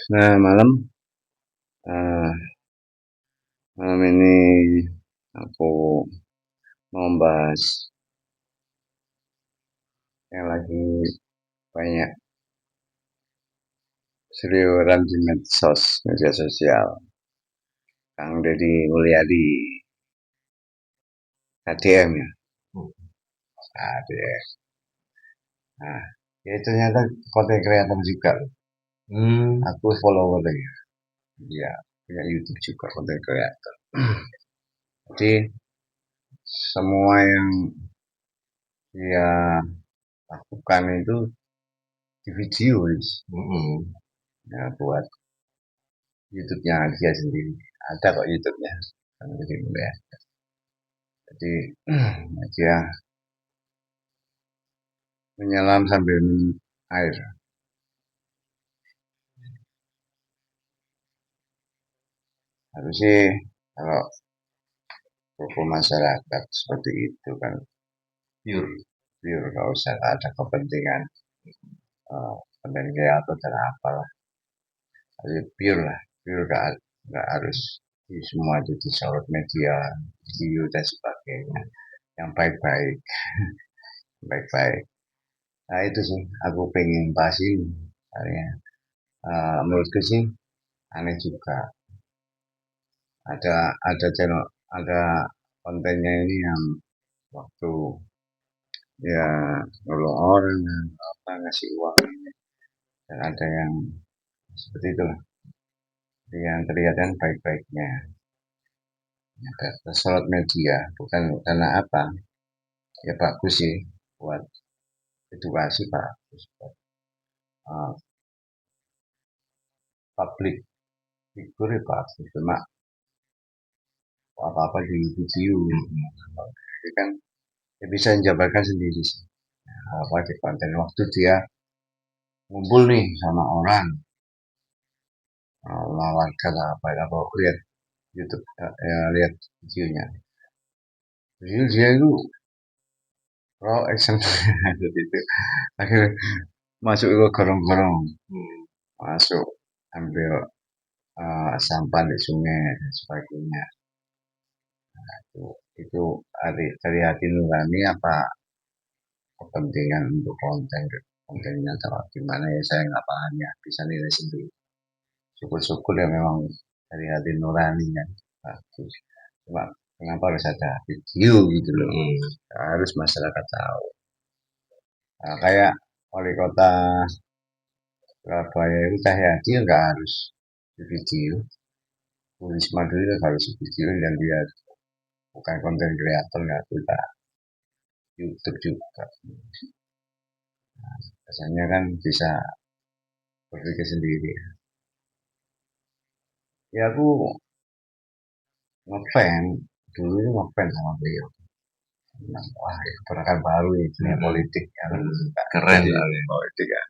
Nah, eh, malam ini aku mau bahas yang lagi banyak seliweran di media sosial. Kang Deddy Mulyadi, KDM ya, KDM. Nah, ya ternyata konten kreator juga. Aku followernya, dia punya YouTube juga konten kreator. Jadi semua yang dia lakukan itu di video, ya buat YouTube-nya dia sendiri. Ada kok YouTube-nya, Kang Deddy Mulyadi. Jadi dia menyelam sambil minum air. Harus sih kalau hukum masyarakat seperti itu kan pure, pure kalau usah ada kepentingan konten kreator dan apalah. Jadi pure lah, pure gak harus di semua itu disorot media, video dan sebagainya. Yang baik-baik, baik-baik. Nah itu sih, aku pengen bahas ini. Karena menurutku sih aneh juga. Ada channel, ada kontennya ini yang waktu ya nolong orang apa ngasih uang dan ada yang seperti itu lah yang kelihatan baik-baiknya ada tersorot media bukan karena apa ya bagus sih buat edukasi bagus buat uh, public figure ya bagus cuma apa-apa di video jadi kan ya bisa menjabarkan sendiri sih apa di konten waktu dia ngumpul nih sama orang warga lah apa lihat YouTube lihat videonya jadi dia itu raw action jadi itu akhirnya masuk ke gorong-gorong masuk ambil sampah di sungai dan sebagainya itu itu dari hati nurani apa kepentingan untuk kontennya atau gimana ya saya nggak paham ya bisa nilai sendiri syukur-syukur ya memang dari hati nuraninya bagus cuma kenapa harus ada video gitu loh harus masyarakat tahu nah, kayak wali kota Surabaya itu Cahyadi nggak harus di video Risma dulu nggak harus di video dan dia bukan konten kreator nggak kita YouTube juga biasanya kan bisa berpikir sendiri ya aku ngefan dulu itu ngefan sama beliau nah, wah gerakan baru ini dunia politik yang keren ya politik ya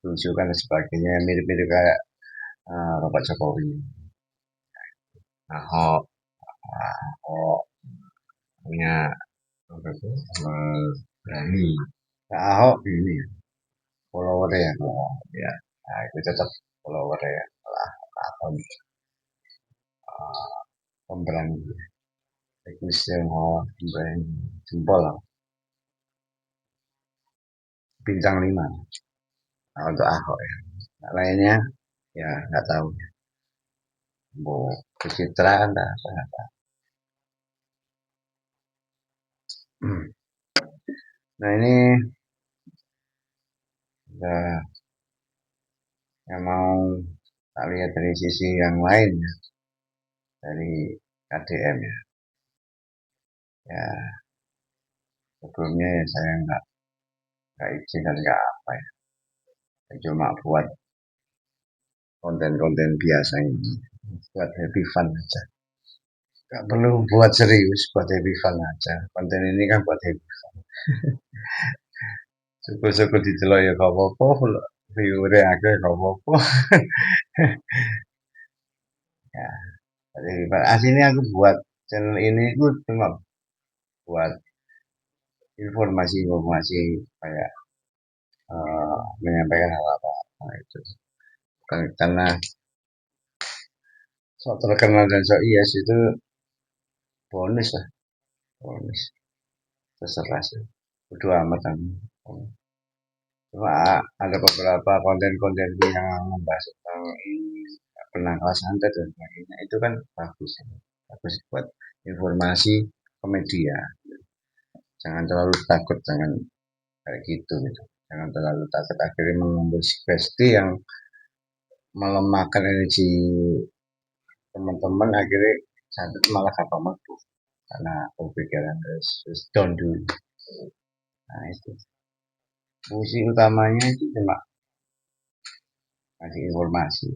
lucu kan dan sebagainya mirip-mirip kayak Bapak Jokowi Ahok Ahok punya apa itu berani nah, Ahok ini follower ya ya nah, itu tetap follower ya atau pemberani teknis yang mau pemberani jempol lah bintang 5 nah, untuk Ahok ya nah, lainnya ya nggak tahu mau pencitraan dah apa nah ini ya, yang mau tak lihat dari sisi yang lain ya, dari KDM ya ya sebelumnya ya saya nggak izin dan nggak apa ya cuma buat konten-konten biasa ini buat happy fun aja nggak perlu buat serius buat happy fun aja konten ini kan buat happy fun syukur-syukur didelok ya gak apa-apa viewer akeh gak apa-apa ya jadi aslinya aku buat channel ini aku cuma buat informasi-informasi kayak menyampaikan hal apa itu karena sok terkenal dan sok yes itu bonus lah, bonus terserah sih. Bodo amat kan. Cuma ada beberapa konten-konten yang membahas tentang ini penangkal santet dan sebagainya itu kan bagus, bagus buat informasi ke media. Jangan terlalu takut, jangan kayak gitu gitu. Jangan terlalu takut akhirnya mengambil sugesti yang melemahkan energi teman-teman, akhirnya santet malah kapal melepuh karena pemikiran terus down dulu. Nah itu fungsi utamanya itu cuma kasih informasi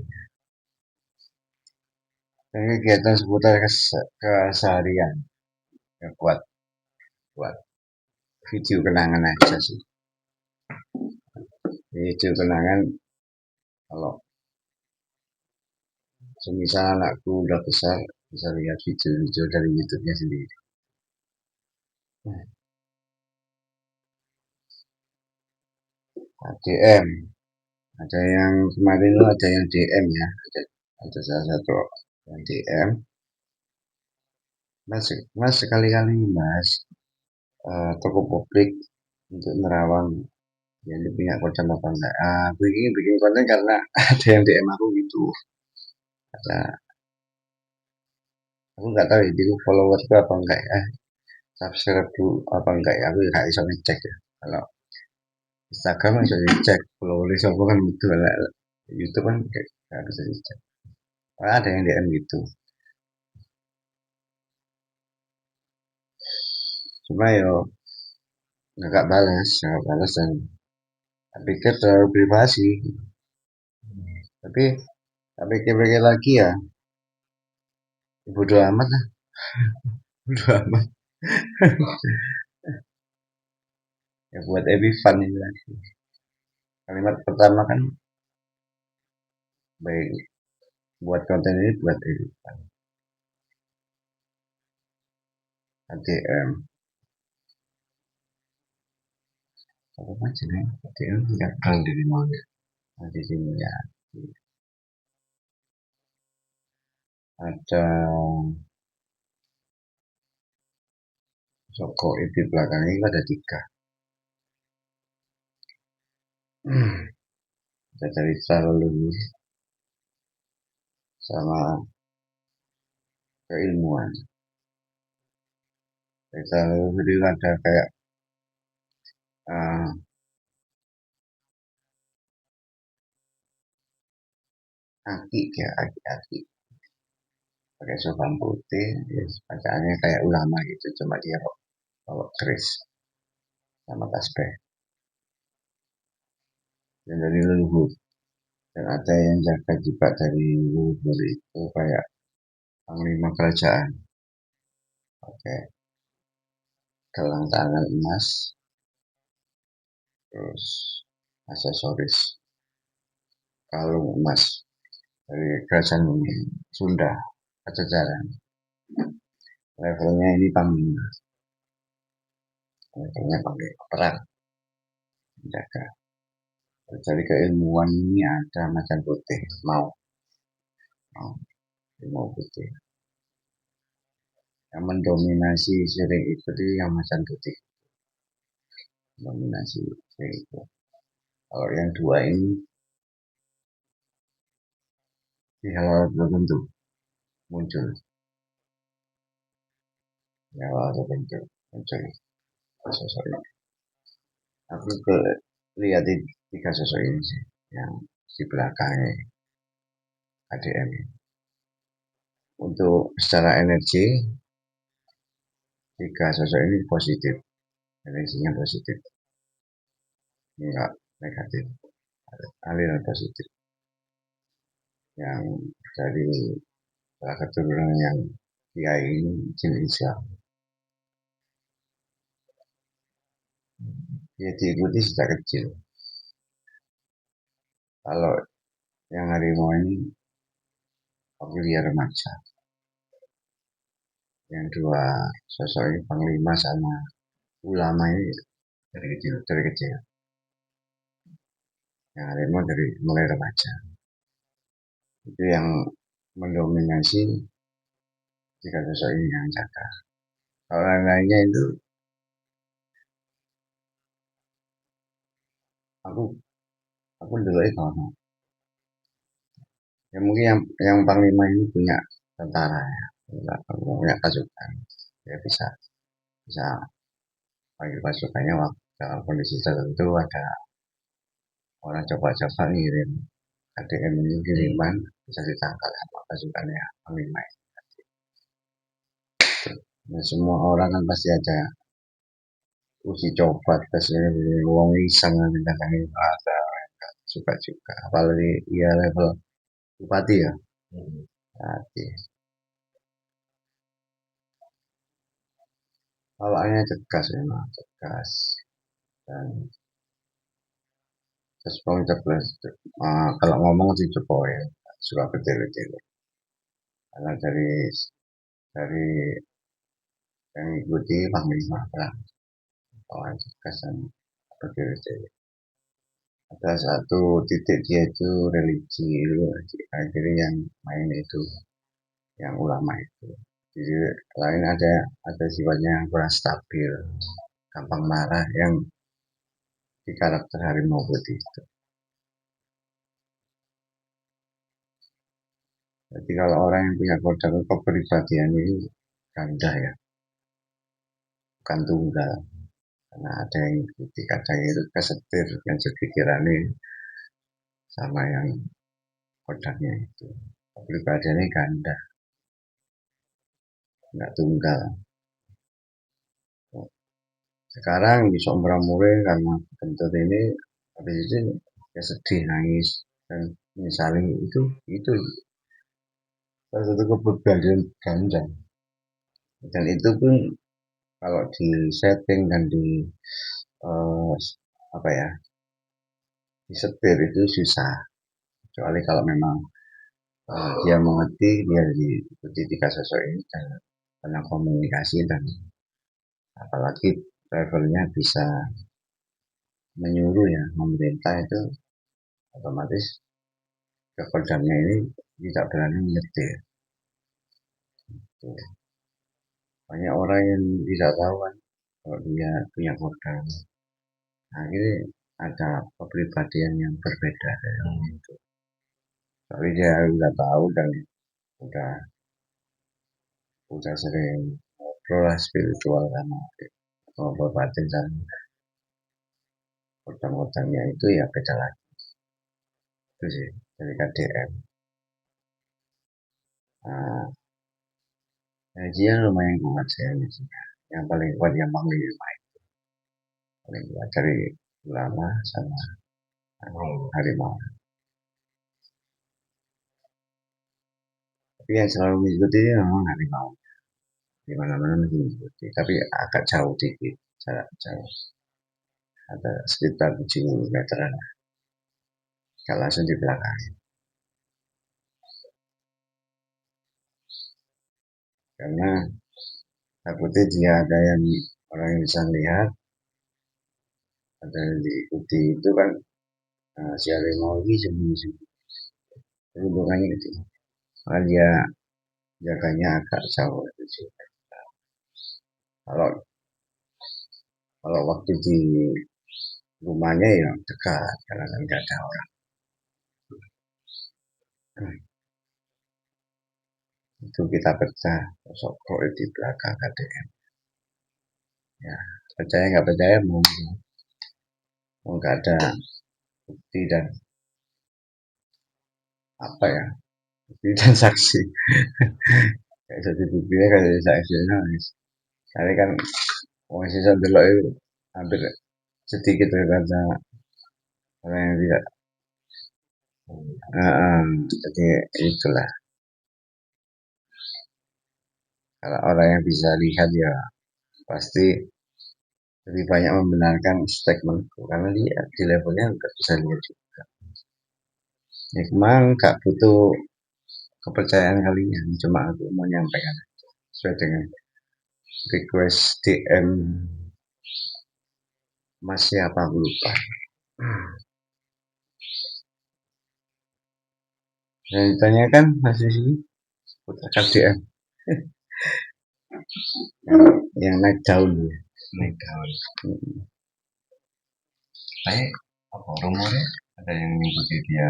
dan kegiatan seputar keseharian ya, buat video kenangan aja sih. Video kenangan kalau semisal anakku udah besar bisa lihat video-video dari YouTube-nya sendiri. DM ada yang kemarin itu ada yang DM ya, ada salah satu yang DM, mas sekali-kali mas toko publik untuk nerawang yang punya konten apa enggak. Aku ini bikin konten karena ada yang DM aku gitu, kata aku nggak tahu ya itu followersku apa enggak ya, subscribe dulu apa enggak ya, aku nggak bisa ngecek ya. Kalau Instagram bisa dicek, followers aku kan betul lah. YouTube kan nggak bisa dicek. Ada yang DM gitu. Cuma yo nggak balas dan tak pikir terlalu privasi. Tapi tak pikir-pikir lagi ya, bodo amat lah, bodo amat. Ya buat Ebi fun ini lagi. Kalimat pertama kan baik buat konten ini buat Ebi fun. ATM, apa macam ya? ATM tidak tahu dari mana. Di sini ya ada Joko di belakangnya itu ada tiga. Ada dari leluhur sama keilmuan. Dari leluhur itu ada kayak uh, aki ya aki pakai sorban putih, ya, bacaannya kayak ulama gitu, cuma dia bawa keris sama tasbih dan dari leluhur. Dan ada yang jaga juga dari leluhur itu kayak panglima kerajaan pakai gelang tangan emas, terus aksesoris kalung emas dari kerajaan Sunda Pajajaran. Levelnya ini panglima, levelnya pakai perang menjaga. Dari keilmuan ini ada macan putih, mau, mau putih. Yang mendominasi sering itu yang macan putih, dominasi sering itu. Kalau yang dua ini di hal tertentu muncul, di hal tertentu muncul sosok ini. Aku lihat tiga sosok ini sih, yang di belakangnya ADM. Untuk secara energi, tiga sosok ini positif, energinya positif, enggak negatif, aliran positif. Yang dari salah keturunan yang kiai ini jin Islam. Dia diikuti sejak kecil. Kalau yang harimau ini Aulia remaja. Yang dua sosok ini panglima sama ulama ini dari kecil. Yang harimau dari mulai remaja. itu yang mendominasi jika sosok ini yang jaga. Kalau lain-lainnya itu aku aku dulu itu ya mungkin yang panglima ini punya tentara ya, punya pasukan, ya bisa bisa bagi pasukannya waktu dalam kondisi tertentu ada orang coba-coba ngirim ADM ini kiriman bisa ditangkap sama pasukannya panglima itu. Nah, semua orang kan pasti ada uji coba tesnya wong iseng kadang ada suka juga apalagi ia level bupati ya. Bupati awalnya tegas memang tegas dan terus tegas kalau ngomong sih cukup ya suka betul-betul karena dari yang ikuti panglima lah kawan tegas dan betul-betul ada satu titik dia itu religi itu akhirnya yang main itu yang ulama itu. Jadi lain ada sifatnya yang kurang stabil, gampang marah yang di karakter harimau putih itu. Jadi kalau orang yang punya kodrat kepribadian ini ganda ya, bukan tunggal. Karena ada yang ikuti, kadang itu kesetir yang pikirannya sama yang kodratnya itu. Kepribadiannya ganda, nggak tunggal. Sekarang di Sombramure karena kentut ini habis itu ya sedih nangis dan menyesali itu salah satu kepribadian ganda dan itu pun kalau di setting dan di uh, apa ya disetir itu susah kecuali kalau memang dia mengerti dia diikuti tiga sosok ini dan pernah komunikasi dan apalagi levelnya bisa menyuruh ya memerintah itu otomatis kekodamnya ini tidak berani menyetir. Banyak orang yang tidak tahu kan kalau dia punya kodam. Nah, ini ada kepribadian yang berbeda dari orang itu. Tapi dia udah tahu dan udah udah sering ngobrol spiritual sama ngobrol batin dan kodam-kodamnya itu ya beda lagi. Itu sih dari KDM. Nah, kajian lumayan kuat saya di sini. Yang paling kuat yang paling paling kuat dari ulama sama harimau. Tapi yang selalu mengikuti memang harimau. Di mana-mana masih mengikuti. Tapi agak jauh dikit, jarak jauh. Ada sekitar 7 meteran. Gak langsung di belakang. Karena takutnya dia ada yang orang yang bisa lihat, ada yang diikuti itu kan si harimau ini sembunyi-sembunyi. Peruntungannya gitu. Maka dia jaganya agak jauh itu. Kalau kalau waktu di rumahnya ya dekat karena kan nggak ada orang. Itu kita pecah sosok goib di belakang KDM. Ya, percaya nggak percaya mau nggak ada bukti dan apa ya bukti dan saksi. Kayak jadi buktinya kayak jadi saksinya. Kali kan masih delok itu hampir sedikit daripada orang yang tidak. Jadi itulah kalau orang yang bisa lihat ya pasti lebih banyak membenarkan statementku karena dia di levelnya nggak bisa lihat juga. Ya memang gak butuh kepercayaan kalian, cuma aku mau nyampaikan sesuai dengan request DM Mas siapa aku lupa. yang ditanyakan masih sih putar KDM yang naik daun ya. Naik daun. Tapi apa rumornya ada yang nyebut dia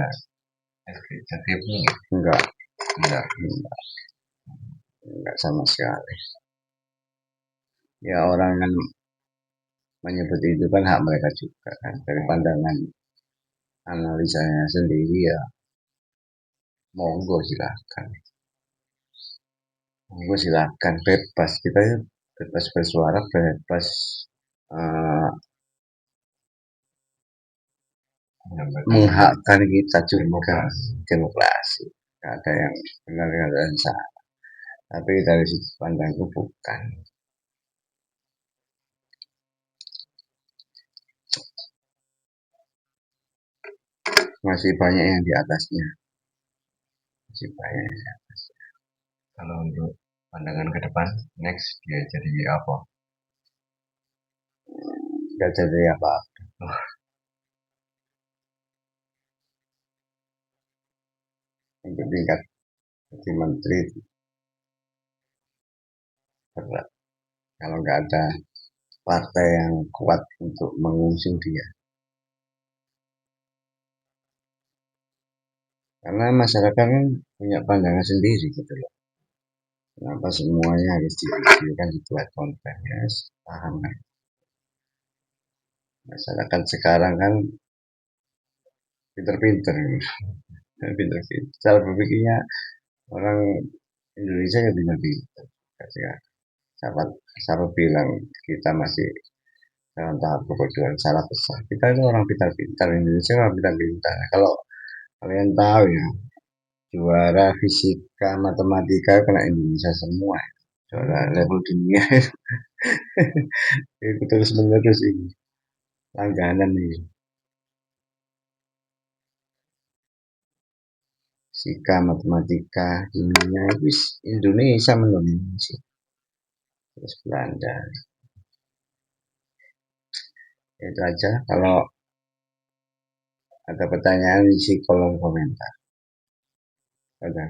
SKCTV? Enggak, enggak, enggak sama sekali. Ya orang yang menyebut itu kan hak mereka juga kan, dari pandangan analisanya sendiri ya monggo silahkan, monggo silahkan bebas, kita ya bebas bersuara, bebas uh, menghakkan kita juga, demokrasi, nggak ada yang benar, nggak ada yang salah, tapi dari sudut pandangku bukan, masih banyak yang di atasnya, masih banyak yang di atasnya. Kalau untuk pandangan ke depan next dia jadi apa? Nggak jadi apa, untuk tingkat jadi menteri berat kalau nggak ada partai yang kuat untuk mengusung dia, karena masyarakat kan punya pandangan sendiri gitu loh, kenapa semuanya harus divideokan, dibuat konten ya, paham kan, masyarakat sekarang kan pinter-pinter, pinter-pinter cara berpikirnya orang Indonesia ya pinter-pinter. Siapa, siapa bilang kita masih dalam tahap kebodohan, salah besar, kita itu orang pintar-pintar, Indonesia orang pintar-pintar. Kalau kalian tahu ya, juara fisika matematika kena Indonesia semua, juara level dunia. Itu terus menerus ini langganan nih, fisika matematika dunia itu Indonesia mendominasi, terus Belanda. Itu aja, kalau ada pertanyaan isi kolom komentar. Ada.